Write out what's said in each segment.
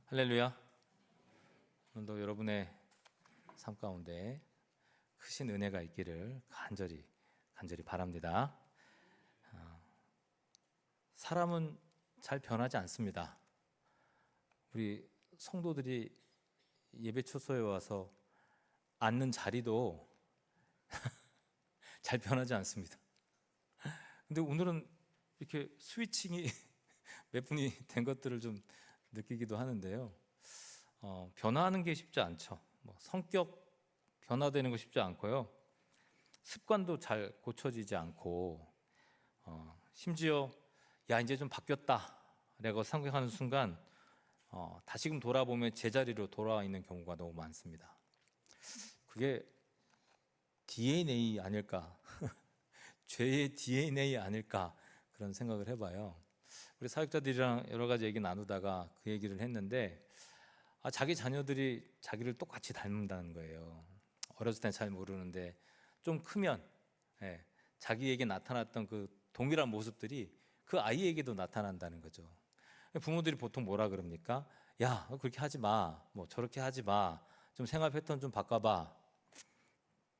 할렐루야. 오늘도 여러분의 삶 가운데 크신 은혜가 있기를 간절히 바랍니다. 사람은 잘 변하지 않습니다. 우리 성도들이 예배 초소에 와서 앉는 자리도 잘 변하지 않습니다. 근데 오늘은 이렇게 스위칭이 몇 분이 된 것들을 좀 느끼기도 하는데요. 변화하는 게 쉽지 않죠. 성격 변화되는 거 쉽지 않고요. 습관도 잘 고쳐지지 않고, 심지어 야 이제 좀 바뀌었다라고 생각하는 순간 다시금 돌아보면 제자리로 돌아와 있는 경우가 너무 많습니다. 그게 DNA 아닐까? 죄의 DNA 아닐까? 그런 생각을 해봐요. 우리 사역자들이랑 여러 가지 얘기 나누다가 그 얘기를 했는데, 자기 자녀들이 자기를 똑같이 닮는다는 거예요. 어렸을 땐 잘 모르는데 좀 크면 자기에게 나타났던 그 동일한 모습들이 그 아이에게도 나타난다는 거죠. 부모들이 보통 뭐라 그럽니까? 야, 그렇게 하지 마. 저렇게 하지 마. 좀 생활 패턴 좀 바꿔봐.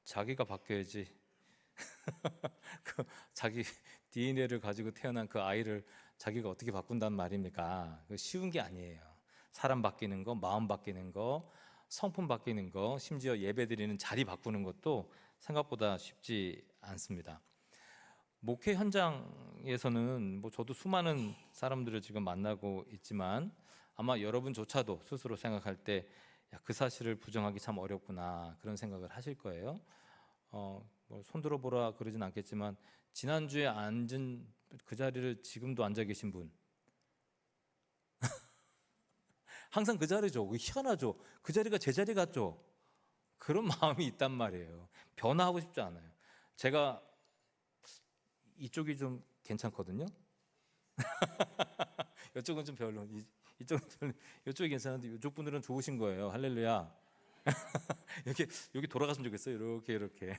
자기가 바뀌어야지. 자기 DNA를 가지고 태어난 그 아이를 자기가 어떻게 바꾼단 말입니까? 쉬운 게 아니에요. 사람 바뀌는 거, 마음 바뀌는 거, 성품 바뀌는 거, 심지어 예배드리는 자리 바꾸는 것도 생각보다 쉽지 않습니다. 목회 현장에서는 저도 수많은 사람들을 지금 만나고 있지만 아마 여러분조차도 스스로 생각할 때 그 사실을 부정하기 참 어렵구나 그런 생각을 하실 거예요. 손 들어보라 그러진 않겠지만 지난주에 앉은 그 자리를 지금도 앉아 계신 분 항상 그 자리죠. 희한하죠. 그 자리가 제 자리 같죠. 그런 마음이 있단 말이에요. 변화하고 싶지 않아요. 제가 이쪽이 좀 괜찮거든요. 이쪽은 좀 별로. 이쪽이 괜찮은데 이쪽 분들은 좋으신 거예요. 할렐루야. 여기 돌아갔으면 좋겠어요. 이렇게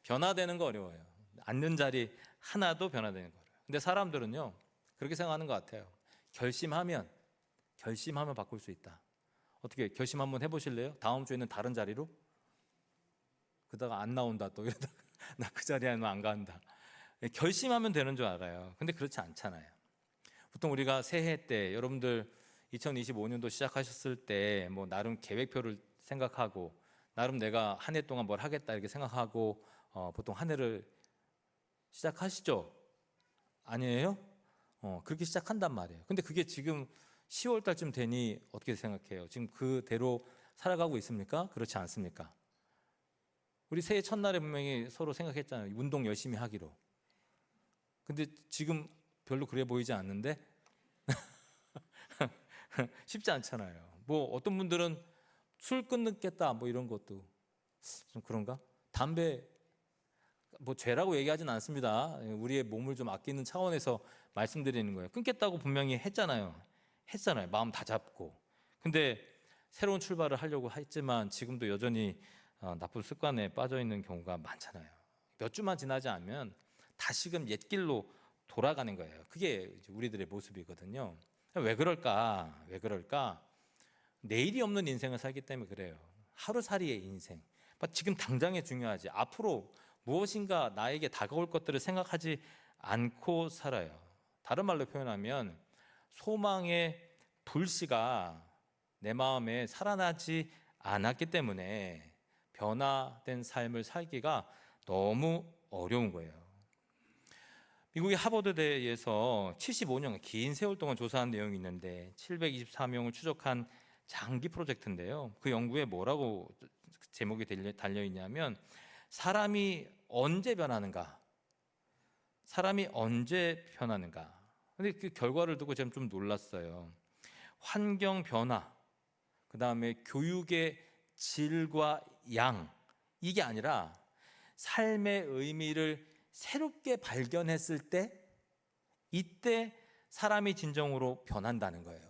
변화되는 거 어려워요. 앉는 자리 하나도 변화되는 거예요. 근데 사람들은요 그렇게 생각하는 것 같아요. 결심하면 바꿀 수 있다. 어떻게 결심 한번 해보실래요? 다음 주에는 다른 자리로? 그러다가 안 나온다 또 이러다가 나 그 자리에는 안 간다. 결심하면 되는 줄 알아요. 근데 그렇지 않잖아요. 보통 우리가 새해 때 여러분들 2025년도 시작하셨을 때 나름 계획표를 생각하고 나름 내가 한 해 동안 뭘 하겠다 이렇게 생각하고 보통 한 해를 시작하시죠? 아니에요? 그렇게 시작한단 말이에요. 근데 그게 지금 10월 달쯤 되니 어떻게 생각해요? 지금 그대로 살아가고 있습니까? 그렇지 않습니까? 우리 새해 첫날에 분명히 서로 생각했잖아요. 운동 열심히 하기로. 근데 지금 별로 그래 보이지 않는데 쉽지 않잖아요. 어떤 분들은 술 끊겠다 이런 것도 좀 그런가? 담배 죄라고 얘기하진 않습니다. 우리의 몸을 좀 아끼는 차원에서 말씀드리는 거예요. 끊겠다고 분명히 했잖아요. 마음 다 잡고. 근데 새로운 출발을 하려고 했지만 지금도 여전히 나쁜 습관에 빠져 있는 경우가 많잖아요. 몇 주만 지나지 않으면 다시금 옛 길로 돌아가는 거예요. 그게 우리들의 모습이거든요. 왜 그럴까? 내일이 없는 인생을 살기 때문에 그래요. 하루살이의 인생. 지금 당장에 중요하지. 앞으로 무엇인가 나에게 다가올 것들을 생각하지 않고 살아요. 다른 말로 표현하면 소망의 불씨가 내 마음에 살아나지 않았기 때문에 변화된 삶을 살기가 너무 어려운 거예요. 미국의 하버드대에서 75년 긴 세월 동안 조사한 내용이 있는데 724명을 추적한 장기 프로젝트인데요. 그 연구에 뭐라고 제목이 달려 있냐면 사람이 언제 변하는가? 근데 그 결과를 두고 제가 좀 놀랐어요. 환경 변화, 그 다음에 교육의 질과 양, 이게 아니라 삶의 의미를 새롭게 발견했을 때 이때 사람이 진정으로 변한다는 거예요.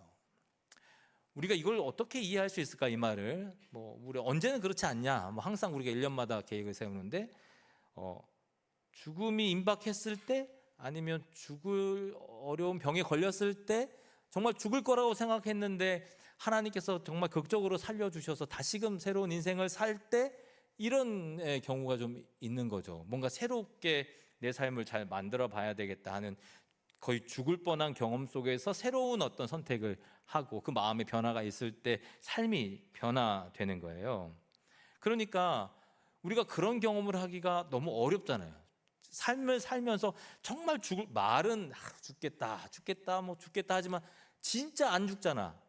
우리가 이걸 어떻게 이해할 수 있을까? 이 말을 우리 언제는 그렇지 않냐? 항상 우리가 1년마다 계획을 세우는데 죽음이 임박했을 때 아니면 죽을 어려운 병에 걸렸을 때 정말 죽을 거라고 생각했는데 하나님께서 정말 극적으로 살려주셔서 다시금 새로운 인생을 살 때 이런 경우가 좀 있는 거죠. 뭔가 새롭게 내 삶을 잘 만들어 봐야 되겠다 하는 거의 죽을 뻔한 경험 속에서 새로운 어떤 선택을 하고 그 마음의 변화가 있을 때 삶이 변화되는 거예요. 그러니까 우리가 그런 경험을 하기가 너무 어렵잖아요. 삶을 살면서 정말 말은 죽겠다 뭐 죽겠다 하지만 진짜 안 죽잖아.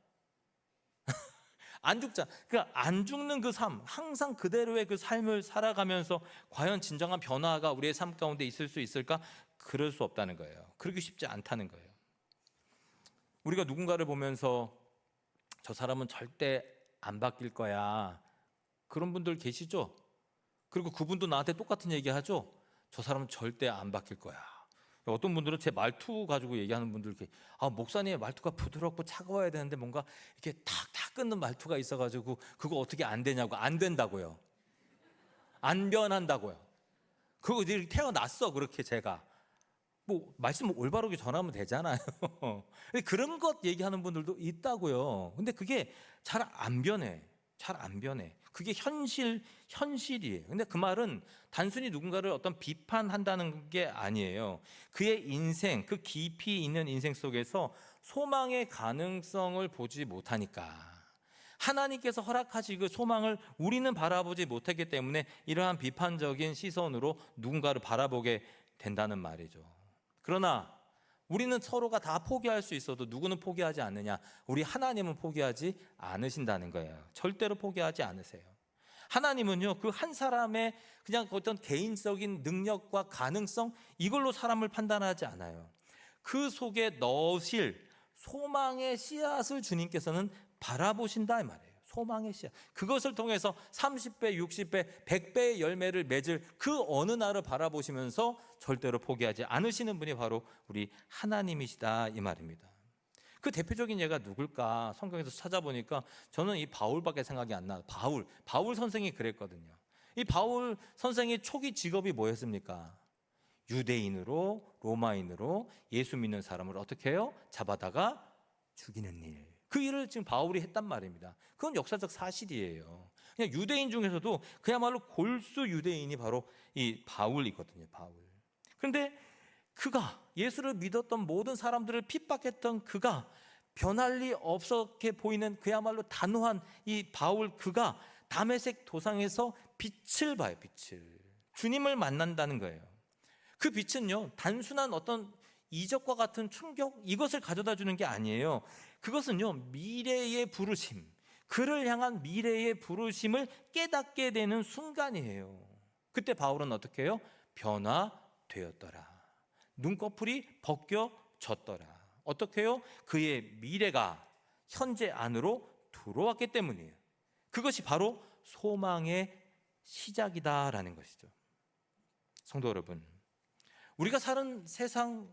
안 죽잖아. 그러니까 안 죽는 그 삶, 항상 그대로의 그 삶을 살아가면서 과연 진정한 변화가 우리의 삶 가운데 있을 수 있을까? 그럴 수 없다는 거예요. 그러기 쉽지 않다는 거예요. 우리가 누군가를 보면서 저 사람은 절대 안 바뀔 거야, 그런 분들 계시죠? 그리고 그분도 나한테 똑같은 얘기 하죠. 저 사람은 절대 안 바뀔 거야. 어떤 분들은 제 말투 가지고 얘기하는 분들 이렇게, 목사님의 말투가 부드럽고 차가워야 되는데 뭔가 이렇게 탁탁 끊는 말투가 있어가지고 그거 어떻게 안 되냐고. 안 된다고요. 안 변한다고요. 그거 이제 태어났어. 그렇게 제가 뭐 말씀 올바르게 전하면 되잖아요. 그런 것 얘기하는 분들도 있다고요. 근데 그게 잘 안 변해. 잘 안 변해. 그게 현실이에요. 근데 그 말은 단순히 누군가를 어떤 비판한다는 게 아니에요. 그의 인생, 그 깊이 있는 인생 속에서 소망의 가능성을 보지 못하니까, 하나님께서 허락하신 그 소망을 우리는 바라보지 못했기 때문에 이러한 비판적인 시선으로 누군가를 바라보게 된다는 말이죠. 그러나 우리는 서로가 다 포기할 수 있어도 누구는 포기하지 않느냐? 우리 하나님은 포기하지 않으신다는 거예요. 절대로 포기하지 않으세요. 하나님은요, 그 한 사람의 그냥 어떤 개인적인 능력과 가능성, 이걸로 사람을 판단하지 않아요. 그 속에 넣으실 소망의 씨앗을 주님께서는 바라보신다 이 말이에요. 소망의 씨앗. 그것을 통해서 30배, 60배, 100배의 열매를 맺을 그 어느 날을 바라보시면서 절대로 포기하지 않으시는 분이 바로 우리 하나님이시다 이 말입니다. 그 대표적인 예가 누굴까? 성경에서 찾아보니까 저는 이 바울밖에 생각이 안 나요. 바울 선생이 그랬거든요. 이 바울 선생의 초기 직업이 뭐였습니까? 유대인으로 로마인으로 예수 믿는 사람을 어떻게 해요? 잡아다가 죽이는 일. 그 일을 지금 바울이 했단 말입니다. 그건 역사적 사실이에요. 그냥 유대인 중에서도 그야말로 골수 유대인이 바로 이 바울이거든요. 바울. 그런데 그가 예수를 믿었던 모든 사람들을 핍박했던 그가 변할 리 없게 보이는 그야말로 단호한 이 바울, 그가 다메섹 도상에서 빛을 봐요. 빛을. 주님을 만난다는 거예요. 그 빛은요, 단순한 어떤 이적과 같은 충격, 이것을 가져다 주는 게 아니에요. 그것은요, 미래의 부르심, 그를 향한 미래의 부르심을 깨닫게 되는 순간이에요. 그때 바울은 어떻게 해요? 변화되었더라. 눈꺼풀이 벗겨졌더라. 어떻게 해요? 그의 미래가 현재 안으로 들어왔기 때문이에요. 그것이 바로 소망의 시작이다라는 것이죠. 성도 여러분, 우리가 사는 세상에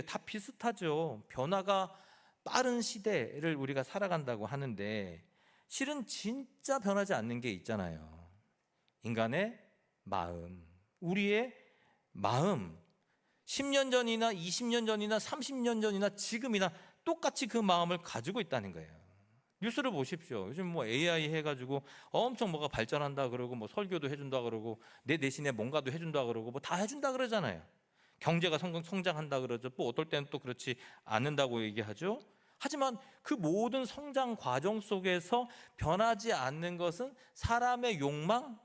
다 비슷하죠. 변화가 빠른 시대를 우리가 살아간다고 하는데 실은 진짜 변하지 않는 게 있잖아요. 인간의 마음, 우리의 마음. 10년 전이나 20년 전이나 30년 전이나 지금이나 똑같이 그 마음을 가지고 있다는 거예요. 뉴스를 보십시오. 요즘 뭐 AI 해가지고 엄청 뭐가 발전한다 그러고 뭐 설교도 해준다 그러고 내 대신에 뭔가도 해준다 그러고 뭐 다 해준다 그러잖아요. 경제가 성장한다 그러죠. 또 어떨 때는 또 그렇지 않는다고 얘기하죠. 하지만 그 모든 성장 과정 속에서 변하지 않는 것은 사람의 욕망,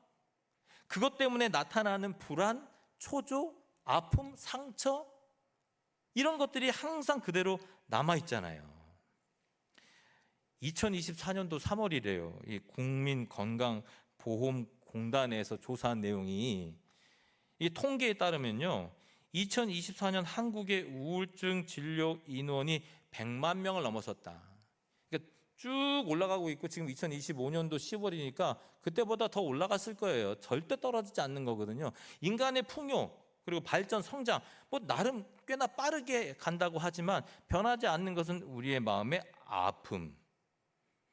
그것 때문에 나타나는 불안, 초조, 아픔, 상처, 이런 것들이 항상 그대로 남아있잖아요. 2024년도 3월이래요. 이 국민건강보험공단에서 조사한 내용이, 이 통계에 따르면요, 2024년 한국의 우울증 진료 인원이 100만 명을 넘어섰다. 그러니까 쭉 올라가고 있고 지금 2025년도 10월이니까 그때보다 더 올라갔을 거예요. 절대 떨어지지 않는 거거든요. 인간의 풍요 그리고 발전, 성장 뭐 나름 꽤나 빠르게 간다고 하지만 변하지 않는 것은 우리의 마음의 아픔.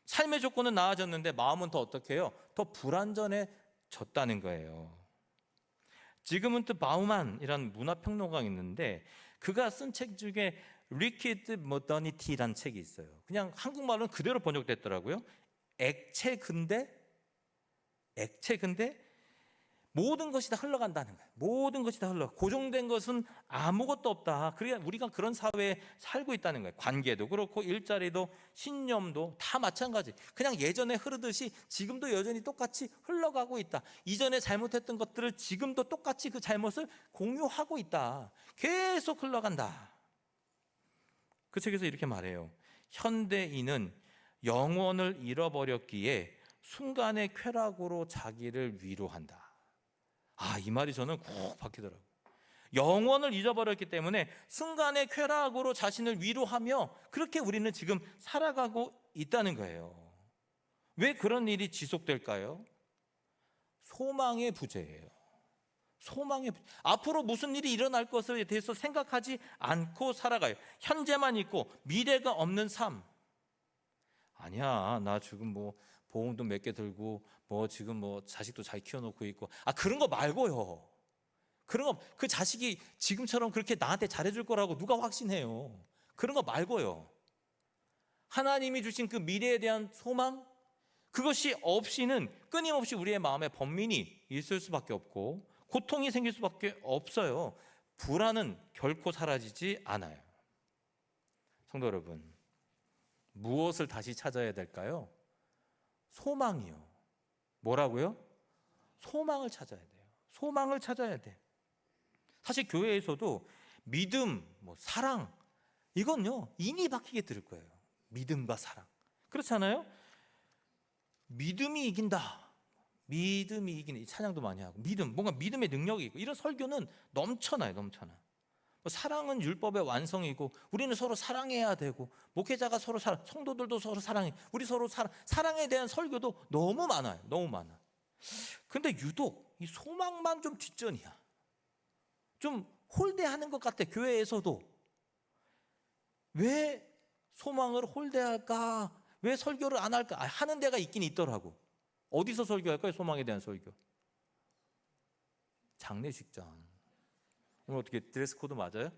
삶의 조건은 나아졌는데 마음은 더 어떻게 해요? 더 불안전해졌다는 거예요. 지금은 또 바우만이라는 문화평론가가 있는데 그가 쓴 책 중에 Liquid Modernity라는 책이 있어요. 그냥 한국말로는 그대로 번역됐더라고요. 액체 근대 모든 것이 다 흘러간다는 거예요. 모든 것이 다 고정된 것은 아무것도 없다. 그러니까 우리가 그런 사회에 살고 있다는 거예요. 관계도 그렇고 일자리도 신념도 다 마찬가지. 그냥 예전에 흐르듯이 지금도 여전히 똑같이 흘러가고 있다. 이전에 잘못했던 것들을 지금도 똑같이 그 잘못을 공유하고 있다. 계속 흘러간다. 그 책에서 이렇게 말해요. 현대인은 영혼을 잃어버렸기에 순간의 쾌락으로 자기를 위로한다. 이 말이 저는 꼭 박히더라고요. 영혼을 잊어버렸기 때문에 순간의 쾌락으로 자신을 위로하며 그렇게 우리는 지금 살아가고 있다는 거예요. 왜 그런 일이 지속될까요? 소망의 부재예요. 앞으로 무슨 일이 일어날 것에 대해서 생각하지 않고 살아가요. 현재만 있고 미래가 없는 삶. 아니야, 나 지금 보험도 몇 개 들고 지금 자식도 잘 키워놓고 있고 그런 거 말고요. 그런 거 그 자식이 지금처럼 그렇게 나한테 잘해줄 거라고 누가 확신해요? 그런 거 말고요. 하나님이 주신 그 미래에 대한 소망, 그것이 없이는 끊임없이 우리의 마음에 번민이 있을 수밖에 없고 고통이 생길 수밖에 없어요. 불안은 결코 사라지지 않아요. 성도 여러분, 무엇을 다시 찾아야 될까요? 소망이요. 뭐라고요? 소망을 찾아야 돼요. 소망을 찾아야 돼. 사실 교회에서도 믿음, 사랑, 이건요 인이 박히게 들을 거예요. 믿음과 사랑. 그렇잖아요? 믿음이 이긴다. 믿음이 이기는, 이 찬양도 많이 하고, 뭔가 믿음의 능력이 있고, 이런 설교는 넘쳐나요. 사랑은 율법의 완성이고, 우리는 서로 사랑해야 되고, 목회자가 서로 성도들도 서로 사랑해. 우리 서로 사랑에 대한 설교도 너무 많아요. 너무 많아. 근데 유독 이 소망만 좀 뒷전이야. 좀 홀대하는 것 같아. 교회에서도. 왜 소망을 홀대할까? 왜 설교를 안 할까? 하는 데가 있긴 있더라고. 어디서 설교할까요? 소망에 대한 설교. 장례식장. 오늘 어떻게 드레스 코드 맞아요?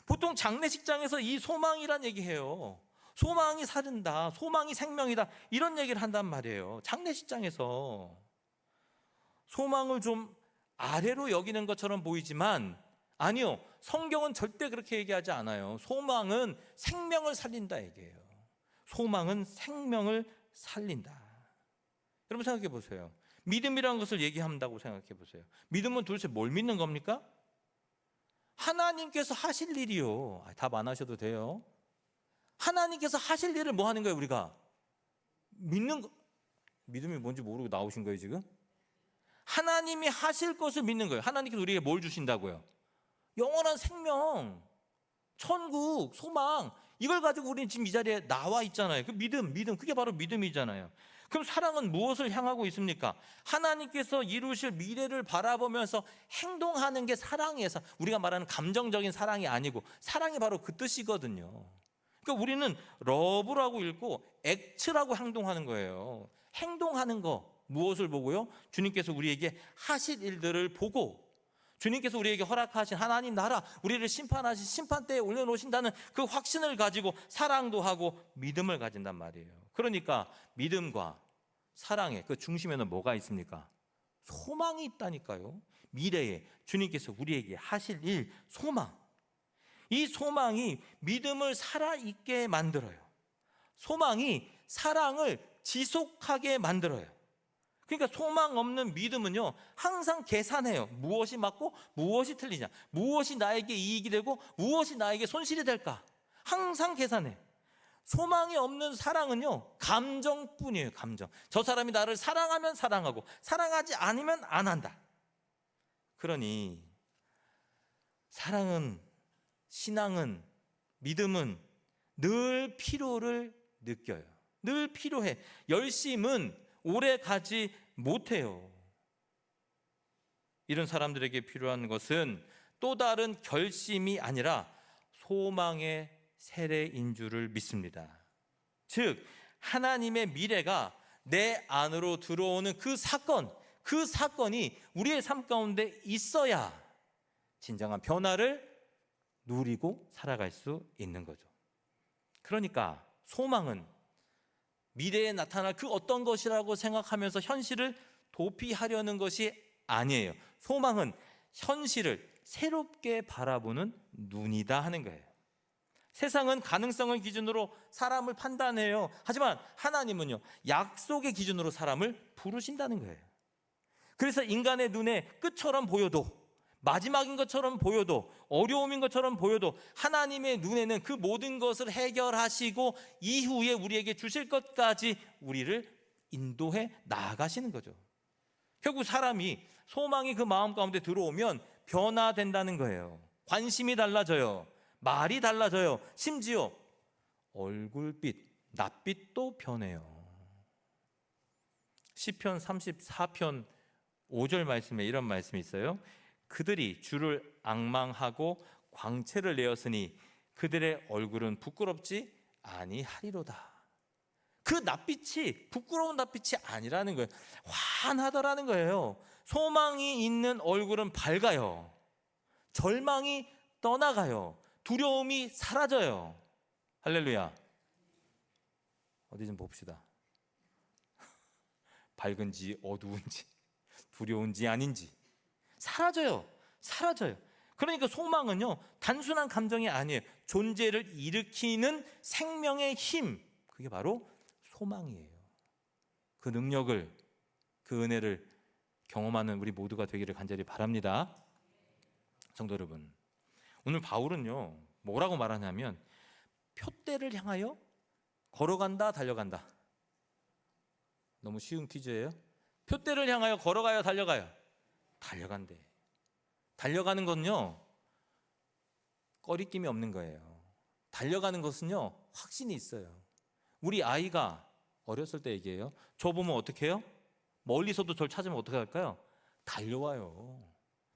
보통 장례식장에서 이 소망이란 얘기해요. 소망이 살린다, 소망이 생명이다, 이런 얘기를 한단 말이에요. 장례식장에서 소망을 좀 아래로 여기는 것처럼 보이지만 아니요, 성경은 절대 그렇게 얘기하지 않아요. 소망은 생명을 살린다 얘기해요. 소망은 생명을 살린다. 여러분 생각해 보세요. 믿음이라는 것을 얘기한다고 생각해 보세요. 믿음은 도대체 뭘 믿는 겁니까? 하나님께서 하실 일이요. 답 안 하셔도 돼요. 하나님께서 하실 일을 뭐 하는 거예요, 우리가? 믿는 거. 믿음이 뭔지 모르고 나오신 거예요, 지금? 하나님이 하실 것을 믿는 거예요. 하나님께서 우리에게 뭘 주신다고요? 영원한 생명, 천국, 소망. 이걸 가지고 우리는 지금 이 자리에 나와 있잖아요. 그 믿음, 그게 바로 믿음이잖아요. 그럼 사랑은 무엇을 향하고 있습니까? 하나님께서 이루실 미래를 바라보면서 행동하는 게 사랑이에서, 우리가 말하는 감정적인 사랑이 아니고 사랑이 바로 그 뜻이거든요. 그러니까 우리는 러브라고 읽고 액트라고 행동하는 거예요. 행동하는 거, 무엇을 보고요? 주님께서 우리에게 하실 일들을 보고, 주님께서 우리에게 허락하신 하나님 나라, 우리를 심판하신 심판대에 올려놓으신다는 그 확신을 가지고 사랑도 하고 믿음을 가진단 말이에요. 그러니까 믿음과 사랑의 그 중심에는 뭐가 있습니까? 소망이 있다니까요. 미래에 주님께서 우리에게 하실 일, 소망. 이 소망이 믿음을 살아있게 만들어요. 소망이 사랑을 지속하게 만들어요. 그러니까 소망 없는 믿음은요, 항상 계산해요. 무엇이 맞고 무엇이 틀리냐, 무엇이 나에게 이익이 되고 무엇이 나에게 손실이 될까, 항상 계산해. 소망이 없는 사랑은요, 감정뿐이에요. 감정. 저 사람이 나를 사랑하면 사랑하고 사랑하지 않으면 안 한다. 그러니 사랑은, 신앙은, 믿음은 늘 필요를 느껴요. 늘 필요해. 열심은 오래 가지 못해요. 이런 사람들에게 필요한 것은 또 다른 결심이 아니라 소망의 세례인 줄을 믿습니다. 즉 하나님의 미래가 내 안으로 들어오는 그 사건이 우리의 삶 가운데 있어야 진정한 변화를 누리고 살아갈 수 있는 거죠. 그러니까 소망은 미래에 나타날 그 어떤 것이라고 생각하면서 현실을 도피하려는 것이 아니에요. 소망은 현실을 새롭게 바라보는 눈이다 하는 거예요. 세상은 가능성을 기준으로 사람을 판단해요. 하지만 하나님은요, 약속의 기준으로 사람을 부르신다는 거예요. 그래서 인간의 눈에 끝처럼 보여도, 마지막인 것처럼 보여도, 어려움인 것처럼 보여도 하나님의 눈에는 그 모든 것을 해결하시고 이후에 우리에게 주실 것까지 우리를 인도해 나아가시는 거죠. 결국 사람이 소망이 그 마음 가운데 들어오면 변화된다는 거예요. 관심이 달라져요. 말이 달라져요. 심지어 얼굴빛, 낯빛도 변해요. 시편 34편 5절 말씀에 이런 말씀이 있어요. 그들이 주를 앙망하고 광채를 내었으니 그들의 얼굴은 부끄럽지 아니하리로다. 그 낯빛이 부끄러운 낯빛이 아니라는 거예요. 환하다라는 거예요. 소망이 있는 얼굴은 밝아요. 절망이 떠나가요. 두려움이 사라져요. 할렐루야. 어디 좀 봅시다. 밝은지 어두운지, 두려운지 아닌지 사라져요. 그러니까 소망은요, 단순한 감정이 아니에요. 존재를 일으키는 생명의 힘, 그게 바로 소망이에요. 그 능력을, 그 은혜를 경험하는 우리 모두가 되기를 간절히 바랍니다. 성도 여러분, 오늘 바울은요, 뭐라고 말하냐면 표대를 향하여 걸어간다, 달려간다. 너무 쉬운 퀴즈예요. 표대를 향하여 걸어가요, 달려가요? 달려간대. 달려가는 건요, 꺼리낌이 없는 거예요. 달려가는 것은요, 확신이 있어요. 우리 아이가 어렸을 때 얘기해요. 저 보면 어떻게 해요? 멀리서도 저를 찾으면 어떻게 할까요? 달려와요.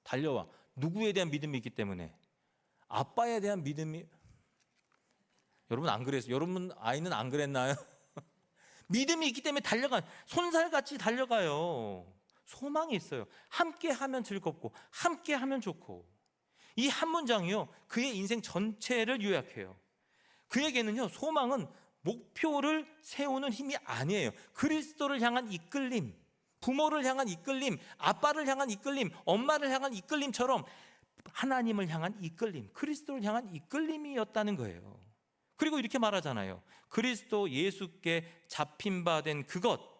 달려와. 누구에 대한 믿음이 있기 때문에. 아빠에 대한 믿음이. 여러분 안 그랬어요? 여러분 아이는 안 그랬나요? 믿음이 있기 때문에 손살같이 달려가요. 소망이 있어요. 함께 하면 즐겁고 함께 하면 좋고. 이 한 문장이요, 그의 인생 전체를 요약해요. 그에게는요, 소망은 목표를 세우는 힘이 아니에요. 그리스도를 향한 이끌림, 부모를 향한 이끌림, 아빠를 향한 이끌림, 엄마를 향한 이끌림처럼 하나님을 향한 이끌림, 그리스도를 향한 이끌림이었다는 거예요. 그리고 이렇게 말하잖아요. 그리스도 예수께 잡힌 바 된 그것.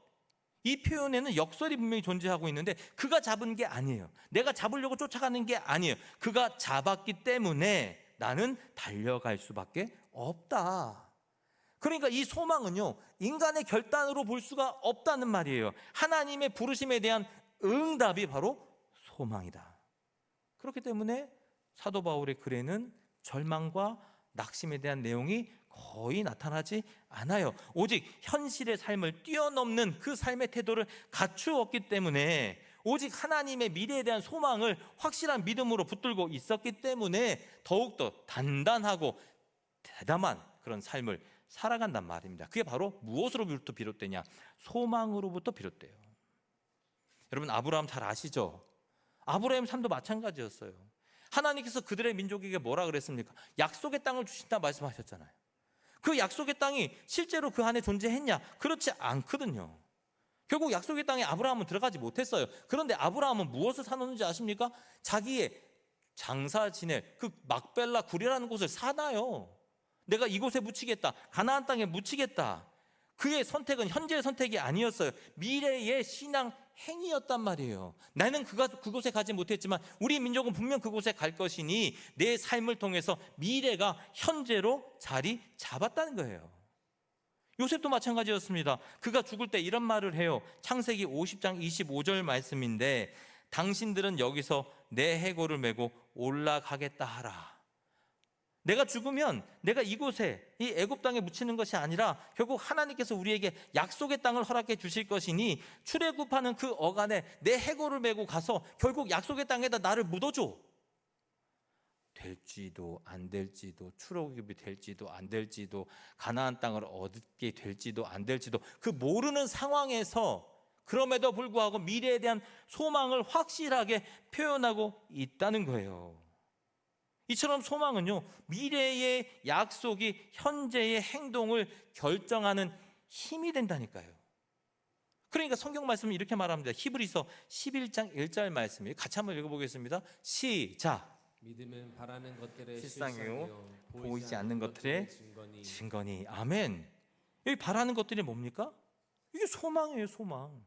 이 표현에는 역설이 분명히 존재하고 있는데 그가 잡은 게 아니에요. 내가 잡으려고 쫓아가는 게 아니에요. 그가 잡았기 때문에 나는 달려갈 수밖에 없다. 그러니까 이 소망은요, 인간의 결단으로 볼 수가 없다는 말이에요. 하나님의 부르심에 대한 응답이 바로 소망이다. 그렇기 때문에 사도 바울의 글에는 절망과 낙심에 대한 내용이 거의 나타나지 않아요. 오직 현실의 삶을 뛰어넘는 그 삶의 태도를 갖추었기 때문에, 오직 하나님의 미래에 대한 소망을 확실한 믿음으로 붙들고 있었기 때문에 더욱더 단단하고 대담한 그런 삶을 살아간단 말입니다. 그게 바로 무엇으로부터 비롯되냐? 소망으로부터 비롯돼요. 여러분 아브라함 잘 아시죠? 아브라함 삶도 마찬가지였어요. 하나님께서 그들의 민족에게 뭐라 그랬습니까? 약속의 땅을 주신다 말씀하셨잖아요. 그 약속의 땅이 실제로 그 안에 존재했냐? 그렇지 않거든요. 결국 약속의 땅에 아브라함은 들어가지 못했어요. 그런데 아브라함은 무엇을 사놓는지 아십니까? 자기의 장사 지낼 그 막벨라 굴이라는 곳을 사나요. 내가 이곳에 묻히겠다, 가나안 땅에 묻히겠다. 그의 선택은 현재의 선택이 아니었어요. 미래의 신앙 행위였단 말이에요. 나는 그곳에 가지 못했지만 우리 민족은 분명 그곳에 갈 것이니 내 삶을 통해서 미래가 현재로 자리 잡았다는 거예요. 요셉도 마찬가지였습니다. 그가 죽을 때 이런 말을 해요. 창세기 50장 25절 말씀인데, 당신들은 여기서 내 해골을 메고 올라가겠다 하라. 내가 죽으면 내가 이곳에 이 애굽 땅에 묻히는 것이 아니라 결국 하나님께서 우리에게 약속의 땅을 허락해 주실 것이니 출애굽하는 그 어간에 내 해골을 메고 가서 결국 약속의 땅에다 나를 묻어줘. 될지도 안 될지도, 출애굽이 될지도 안 될지도, 가나안 땅을 얻게 될지도 안 될지도 그 모르는 상황에서 그럼에도 불구하고 미래에 대한 소망을 확실하게 표현하고 있다는 거예요. 이처럼 소망은요, 미래의 약속이 현재의 행동을 결정하는 힘이 된다니까요. 그러니까 성경 말씀은 이렇게 말합니다. 히브리서 11장 1절 말씀이에요. 같이 한번 읽어보겠습니다. 시작. 믿음은 바라는 것들의 실상이요 보이지 않는 것들의 증거니. 아멘. 여기 바라는 것들이 뭡니까? 이게 소망이에요, 소망.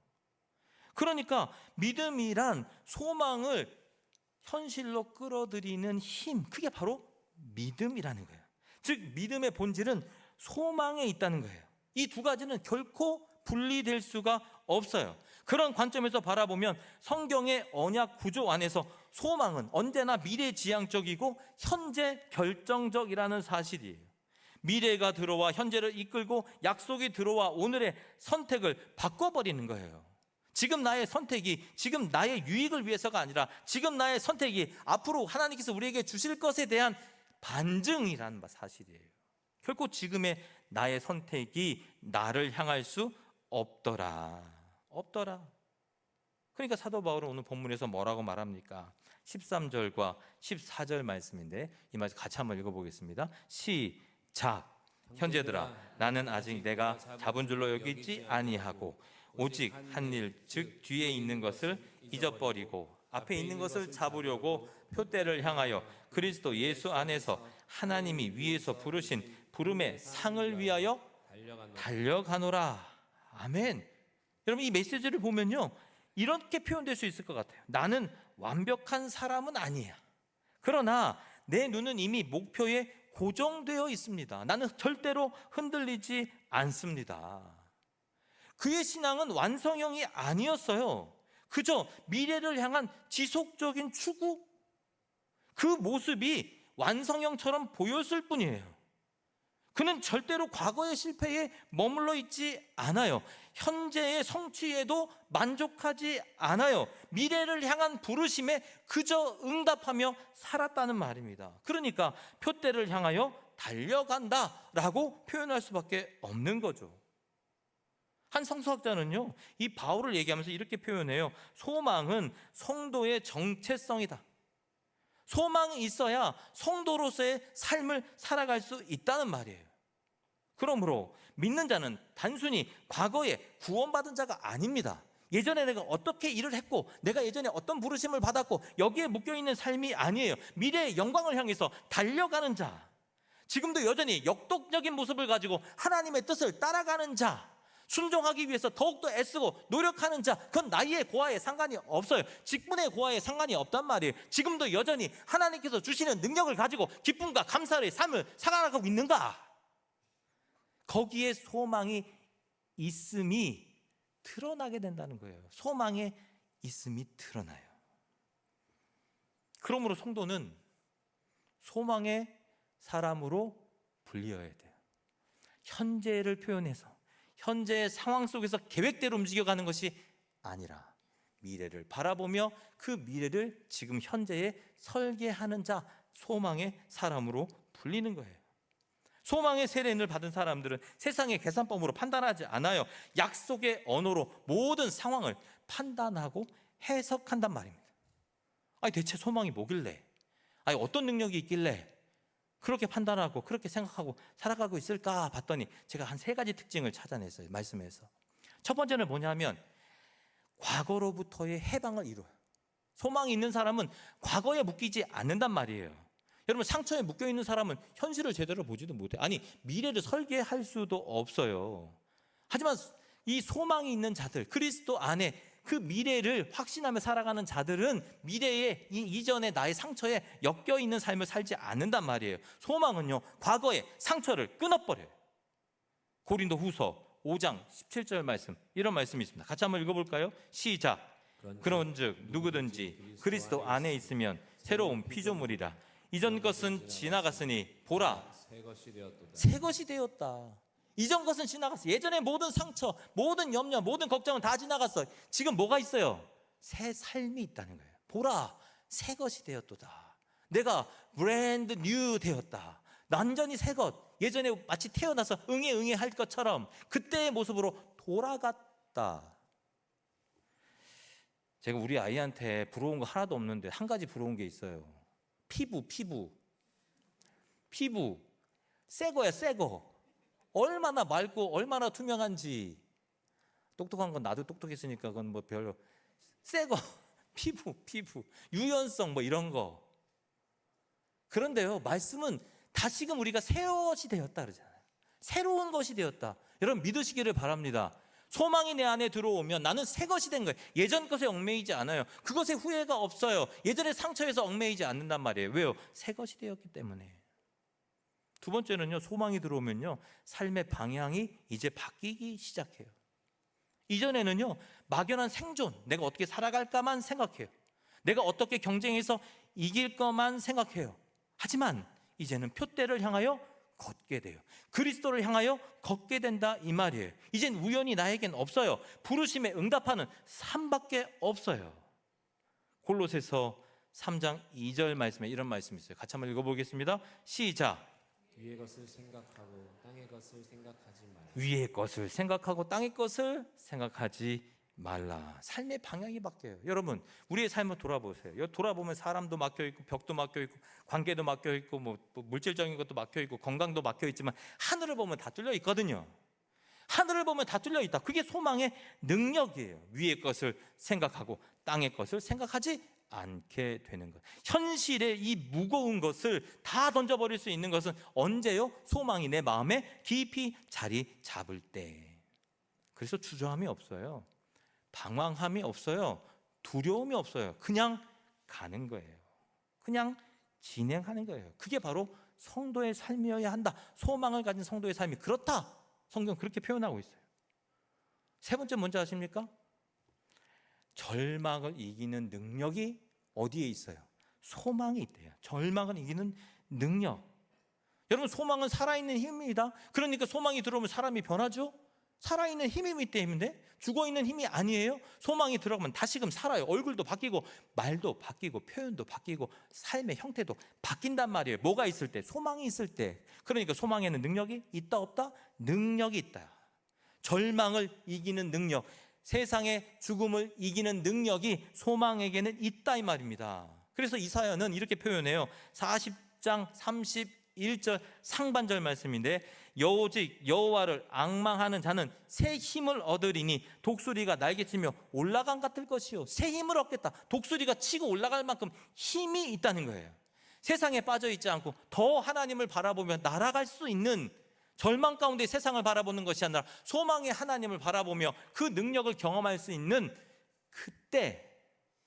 그러니까 믿음이란 소망을 현실로 끌어들이는 힘, 그게 바로 믿음이라는 거예요. 즉 믿음의 본질은 소망에 있다는 거예요. 이 두 가지는 결코 분리될 수가 없어요. 그런 관점에서 바라보면 성경의 언약 구조 안에서 소망은 언제나 미래지향적이고 현재 결정적이라는 사실이에요. 미래가 들어와 현재를 이끌고 약속이 들어와 오늘의 선택을 바꿔버리는 거예요. 지금 나의 선택이 지금 나의 유익을 위해서가 아니라 지금 나의 선택이 앞으로 하나님께서 우리에게 주실 것에 대한 반증이라는 사실이에요. 결코 지금의 나의 선택이 나를 향할 수 없더라. 그러니까 사도 바울은 오늘 본문에서 뭐라고 말합니까? 13절과 14절 말씀인데 이 말씀 같이 한번 읽어보겠습니다. 시작. 현재들아 나는 아직 내가 잡은 줄로 여기지 아니하고 오직 한 일 즉 뒤에 있는 것을 잊어버리고 앞에 있는 것을 잡으려고 표대를 향하여 그리스도 예수 안에서 하나님이 위에서 부르신 부름의 상을 위하여 달려가노라. 아멘. 여러분 이 메시지를 보면요 이렇게 표현될 수 있을 것 같아요. 나는 완벽한 사람은 아니야. 그러나 내 눈은 이미 목표에 고정되어 있습니다. 나는 절대로 흔들리지 않습니다. 그의 신앙은 완성형이 아니었어요. 그저 미래를 향한 지속적인 추구, 그 모습이 완성형처럼 보였을 뿐이에요. 그는 절대로 과거의 실패에 머물러 있지 않아요. 현재의 성취에도 만족하지 않아요. 미래를 향한 부르심에 그저 응답하며 살았다는 말입니다. 그러니까 표대를 향하여 달려간다라고 표현할 수밖에 없는 거죠. 한 성서학자는요, 이 바울을 얘기하면서 이렇게 표현해요. 소망은 성도의 정체성이다. 소망이 있어야 성도로서의 삶을 살아갈 수 있다는 말이에요. 그러므로 믿는 자는 단순히 과거에 구원받은 자가 아닙니다. 예전에 내가 어떻게 일을 했고 내가 예전에 어떤 부르심을 받았고 여기에 묶여있는 삶이 아니에요. 미래의 영광을 향해서 달려가는 자, 지금도 여전히 역동적인 모습을 가지고 하나님의 뜻을 따라가는 자, 순종하기 위해서 더욱더 애쓰고 노력하는 자, 그건 나이의 고하에 상관이 없어요. 직분의 고하에 상관이 없단 말이에요. 지금도 여전히 하나님께서 주시는 능력을 가지고 기쁨과 감사의 삶을 살아가고 있는가? 거기에 소망이 있음이 드러나게 된다는 거예요. 소망에 있음이 드러나요. 그러므로 성도는 소망의 사람으로 불리어야 돼요. 현재를 표현해서 현재의 상황 속에서 계획대로 움직여가는 것이 아니라 미래를 바라보며 그 미래를 지금 현재에 설계하는 자, 소망의 사람으로 불리는 거예요. 소망의 세례를 받은 사람들은 세상의 계산법으로 판단하지 않아요. 약속의 언어로 모든 상황을 판단하고 해석한단 말입니다. 아니 대체 소망이 뭐길래? 아니 어떤 능력이 있길래 그렇게 판단하고 그렇게 생각하고 살아가고 있을까 봤더니 제가 한 3가지 특징을 찾아냈어요. 말씀에서. 첫 번째는 뭐냐면 과거로부터의 해방을 이루어요. 소망이 있는 사람은 과거에 묶이지 않는단 말이에요. 여러분 상처에 묶여있는 사람은 현실을 제대로 보지도 못해요. 아니 미래를 설계할 수도 없어요. 하지만 이 소망이 있는 자들, 그리스도 안에 그 미래를 확신하며 살아가는 자들은 미래의 이전의 나의 상처에 엮여있는 삶을 살지 않는단 말이에요. 소망은요 과거의 상처를 끊어버려요. 고린도 후서 5장 17절 말씀, 이런 말씀이 있습니다. 같이 한번 읽어볼까요? 시작. 그런즉 누구든지 그리스도 안에 있으면 새로운 피조물이라. 이전 것은 지나갔으니 보라 새 것이 되었다. 이전 것은 지나갔어. 예전의 모든 상처, 모든 염려, 모든 걱정은 다 지나갔어. 지금 뭐가 있어요? 새 삶이 있다는 거예요. 보라 새 것이 되었도다. 내가 브랜드 뉴 되었다. 완전히 새 것. 예전에 마치 태어나서 응애 할 것처럼 그때의 모습으로 돌아갔다. 제가 우리 아이한테 부러운 거 하나도 없는데 한 가지 부러운 게 있어요. 피부. 피부 새 거야, 새 거. 얼마나 맑고 얼마나 투명한지. 똑똑한 건 나도 똑똑했으니까 그건 뭐 별로. 새 거, 피부, 유연성 뭐 이런 거. 그런데요, 말씀은 다시금 우리가 새 것이 되었다 그러잖아요. 새로운 것이 되었다. 여러분 믿으시기를 바랍니다. 소망이 내 안에 들어오면 나는 새 것이 된 거예요. 예전 것에 얽매이지 않아요. 그것에 후회가 없어요. 예전의 상처에서 얽매이지 않는단 말이에요. 왜요? 새 것이 되었기 때문에. 두 번째는요, 소망이 들어오면요, 삶의 방향이 이제 바뀌기 시작해요. 이전에는요, 막연한 생존, 내가 어떻게 살아갈까만 생각해요. 내가 어떻게 경쟁해서 이길 것만 생각해요. 하지만 이제는 표대를 향하여 걷게 돼요. 그리스도를 향하여 걷게 된다 이 말이에요. 이젠 우연이 나에겐 없어요. 부르심에 응답하는 삶밖에 없어요. 골로새서 3장 2절 말씀에 이런 말씀이 있어요. 같이 한번 읽어보겠습니다. 시작. 위의 것을 생각하고 땅의 것을 생각하지 말라. 위의 것을 생각하고 땅의 것을 생각하지 말라. 삶의 방향이 바뀌어요. 여러분, 우리의 삶을 돌아보세요. 돌아보면 사람도 막혀 있고 벽도 막혀 있고 관계도 막혀 있고 뭐 물질적인 것도 막혀 있고 건강도 막혀 있지만 하늘을 보면 다 뚫려 있거든요. 하늘을 보면 다 뚫려 있다. 그게 소망의 능력이에요. 위의 것을 생각하고 땅의 것을 생각하지 않게 되는 것. 현실의 이 무거운 것을 다 던져버릴 수 있는 것은 언제요? 소망이 내 마음에 깊이 자리 잡을 때. 그래서 주저함이 없어요. 방황함이 없어요. 두려움이 없어요. 그냥 가는 거예요. 그냥 진행하는 거예요. 그게 바로 성도의 삶이어야 한다. 소망을 가진 성도의 삶이 그렇다. 성경 그렇게 표현하고 있어요. 세 번째 뭔지 아십니까? 절망을 이기는 능력이 어디에 있어요? 소망이 있대요. 절망을 이기는 능력. 여러분, 소망은 살아있는 힘입니다. 그러니까 소망이 들어오면 사람이 변하죠. 살아있는 힘이 때문에 죽어있는 힘이 아니에요. 소망이 들어가면 다시금 살아요. 얼굴도 바뀌고 말도 바뀌고 표현도 바뀌고 삶의 형태도 바뀐단 말이에요. 뭐가 있을 때? 소망이 있을 때. 그러니까 소망에는 능력이 있다 없다? 능력이 있다. 절망을 이기는 능력, 세상의 죽음을 이기는 능력이 소망에게는 있다 이 말입니다. 그래서 이사야는 이렇게 표현해요. 40장 31절 상반절 말씀인데, 오직 여호와를 앙망하는 자는 새 힘을 얻으리니 독수리가 날개치며 올라간 같을 것이요. 새 힘을 얻겠다. 독수리가 치고 올라갈 만큼 힘이 있다는 거예요. 세상에 빠져 있지 않고 더 하나님을 바라보며 날아갈 수 있는, 절망 가운데 세상을 바라보는 것이 아니라 소망의 하나님을 바라보며 그 능력을 경험할 수 있는 그때,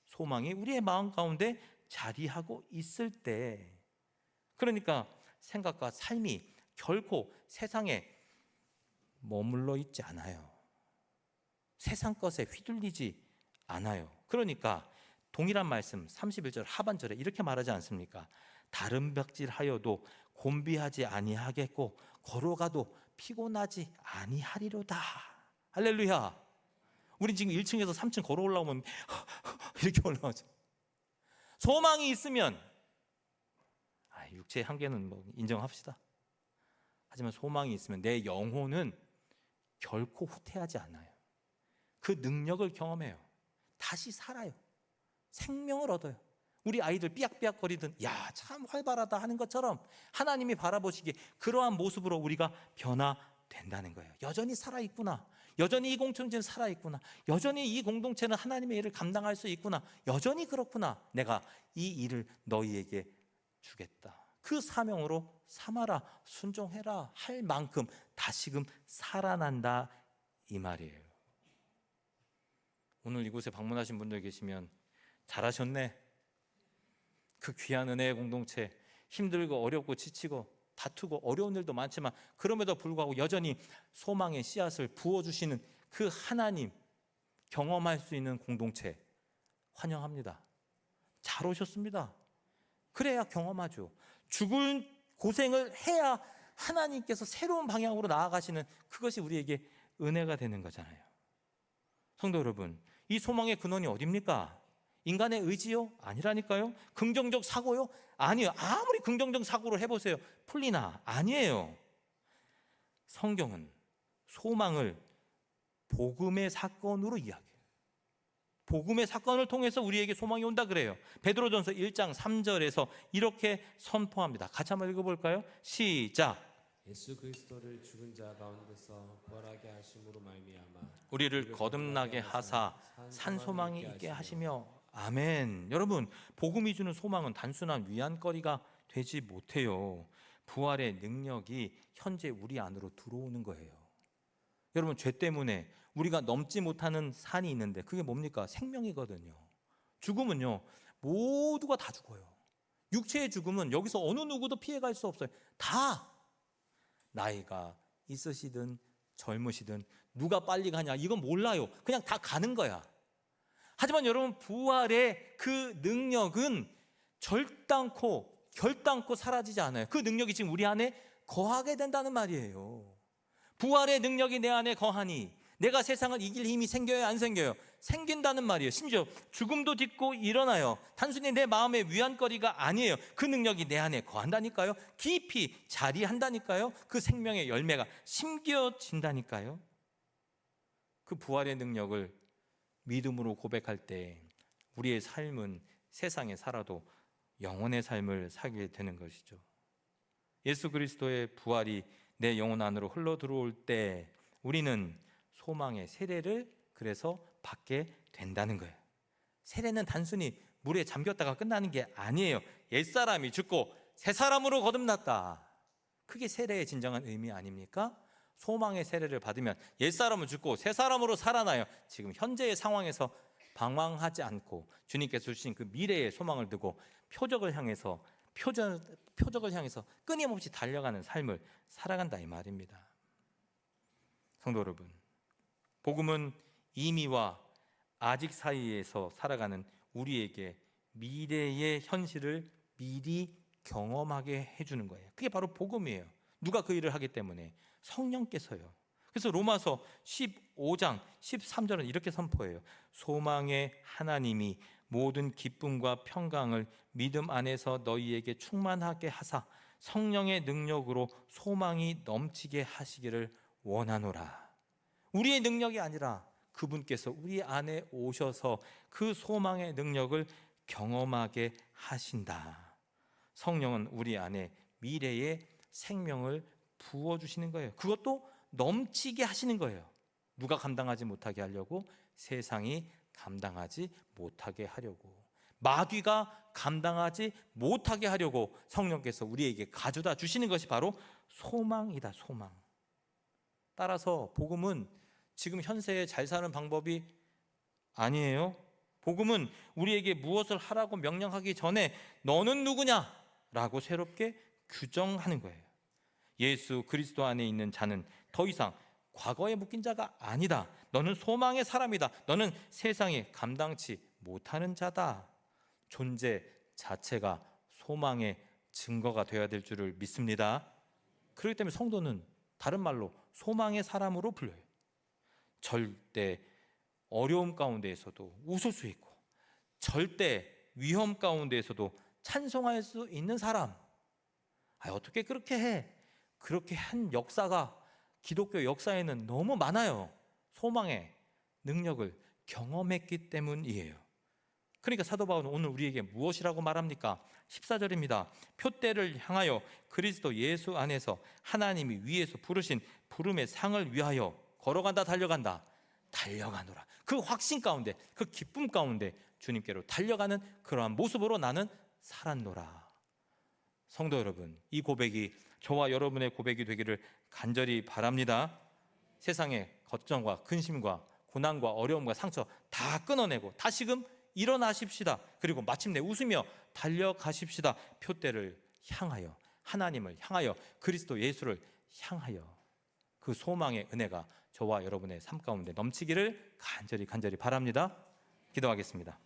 소망이 우리의 마음 가운데 자리하고 있을 때, 그러니까 생각과 삶이 결코 세상에 머물러 있지 않아요. 세상 것에 휘둘리지 않아요. 그러니까 동일한 말씀 31절 하반절에 이렇게 말하지 않습니까? 다른 벽질하여도 곤비하지 아니하겠고 걸어가도 피곤하지 아니하리로다. 할렐루야. 우린 지금 1층에서 3층 걸어 올라오면 이렇게 올라오죠. 소망이 있으면 육체의 한계는 뭐 인정합시다. 하지만 소망이 있으면 내 영혼은 결코 후퇴하지 않아요. 그 능력을 경험해요. 다시 살아요. 생명을 얻어요. 우리 아이들 삐약삐약거리든 야, 참 활발하다 하는 것처럼 하나님이 바라보시기에 그러한 모습으로 우리가 변화된다는 거예요. 여전히 살아있구나. 여전히 이 공동체는 살아있구나. 여전히 이 공동체는 하나님의 일을 감당할 수 있구나. 여전히 그렇구나. 내가 이 일을 너희에게 주겠다. 그 사명으로 삼아라, 순종해라 할 만큼 다시금 살아난다 이 말이에요. 오늘 이곳에 방문하신 분들 계시면 잘하셨네. 그 귀한 은혜의 공동체, 힘들고 어렵고 지치고 다투고 어려운 일도 많지만 그럼에도 불구하고 여전히 소망의 씨앗을 부어주시는 그 하나님 경험할 수 있는 공동체 환영합니다. 잘 오셨습니다. 그래야 경험하죠. 죽을 고생을 해야 하나님께서 새로운 방향으로 나아가시는, 그것이 우리에게 은혜가 되는 거잖아요. 성도 여러분, 이 소망의 근원이 어디입니까? 인간의 의지요? 아니라니까요. 긍정적 사고요? 아니에요. 아무리 긍정적 사고를 해보세요. 풀리나? 아니에요. 성경은 소망을 복음의 사건으로 이야기해요. 복음의 사건을 통해서 우리에게 소망이 온다 그래요. 베드로전서 1장 3절에서 이렇게 선포합니다. 같이 한번 읽어볼까요? 시작. 예수 그리스도를 죽은 자 가운데서 부활하게 하심으로 말미암아 우리를 거듭나게 하사 산 소망이 있게 하시며. 아멘. 여러분, 복음이 주는 소망은 단순한 위안거리가 되지 못해요. 부활의 능력이 현재 우리 안으로 들어오는 거예요. 여러분, 죄 때문에 우리가 넘지 못하는 산이 있는데 그게 뭡니까? 생명이거든요. 죽음은요, 모두가 다 죽어요. 육체의 죽음은 여기서 어느 누구도 피해갈 수 없어요. 다 나이가 있으시든 젊으시든 누가 빨리 가냐 이건 몰라요. 그냥 다 가는 거야. 하지만 여러분, 부활의 그 능력은 결단코 사라지지 않아요. 그 능력이 지금 우리 안에 거하게 된다는 말이에요. 부활의 능력이 내 안에 거하니 내가 세상을 이길 힘이 생겨요, 안 생겨요? 생긴다는 말이에요. 심지어 죽음도 딛고 일어나요. 단순히 내 마음의 위안거리가 아니에요. 그 능력이 내 안에 거한다니까요. 깊이 자리한다니까요. 그 생명의 열매가 심겨진다니까요. 그 부활의 능력을 믿음으로 고백할 때 우리의 삶은 세상에 살아도 영혼의 삶을 살게 되는 것이죠. 예수 그리스도의 부활이 내 영혼 안으로 흘러 들어올 때 우리는 소망의 세례를 그래서 받게 된다는 거예요. 세례는 단순히 물에 잠겼다가 끝나는 게 아니에요. 옛사람이 죽고 새 사람으로 거듭났다. 그게 세례의 진정한 의미 아닙니까? 소망의 세례를 받으면 옛사람은 죽고 새 사람으로 살아나요. 지금 현재의 상황에서 방황하지 않고 주님께서 주신 그 미래의 소망을 두고 표적을 향해서 끊임없이 달려가는 삶을 살아간다 이 말입니다. 성도 여러분, 복음은 이미와 아직 사이에서 살아가는 우리에게 미래의 현실을 미리 경험하게 해주는 거예요. 그게 바로 복음이에요. 누가 그 일을 하기 때문에? 성령께서요. 그래서 로마서 15장 13절은 이렇게 선포해요. 소망의 하나님이 모든 기쁨과 평강을 믿음 안에서 너희에게 충만하게 하사 성령의 능력으로 소망이 넘치게 하시기를 원하노라. 우리의 능력이 아니라 그분께서 우리 안에 오셔서 그 소망의 능력을 경험하게 하신다. 성령은 우리 안에 미래의 생명을 부어주시는 거예요. 그것도 넘치게 하시는 거예요. 누가 감당하지 못하게 하려고? 세상이 감당하지 못하게 하려고, 마귀가 감당하지 못하게 하려고 성령께서 우리에게 가져다 주시는 것이 바로 소망이다. 소망. 따라서 복음은 지금 현세에 잘 사는 방법이 아니에요. 복음은 우리에게 무엇을 하라고 명령하기 전에 너는 누구냐? 라고 새롭게 규정하는 거예요. 예수 그리스도 안에 있는 자는 더 이상 과거에 묶인 자가 아니다. 너는 소망의 사람이다. 너는 세상에 감당치 못하는 자다. 존재 자체가 소망의 증거가 되어야 될 줄을 믿습니다. 그렇기 때문에 성도는 다른 말로 소망의 사람으로 불려요. 절대 어려움 가운데에서도 웃을 수 있고 절대 위험 가운데에서도 찬송할 수 있는 사람. 어떻게 그렇게 해? 그렇게 한 역사가 기독교 역사에는 너무 많아요. 소망의 능력을 경험했기 때문이에요. 그러니까 사도 바울은 오늘 우리에게 무엇이라고 말합니까? 14절입니다. 표대를 향하여 그리스도 예수 안에서 하나님이 위에서 부르신 부름의 상을 위하여 걸어간다, 달려간다. 달려가노라. 그 확신 가운데, 그 기쁨 가운데 주님께로 달려가는 그러한 모습으로 나는 살았노라. 성도 여러분, 이 고백이 저와 여러분의 고백이 되기를 간절히 바랍니다. 세상의 걱정과 근심과 고난과 어려움과 상처 다 끊어내고 다시금 일어나십시다. 그리고 마침내 웃으며 달려가십시다. 표대를 향하여, 하나님을 향하여, 그리스도 예수를 향하여 그 소망의 은혜가 저와 여러분의 삶 가운데 넘치기를 간절히 바랍니다. 기도하겠습니다.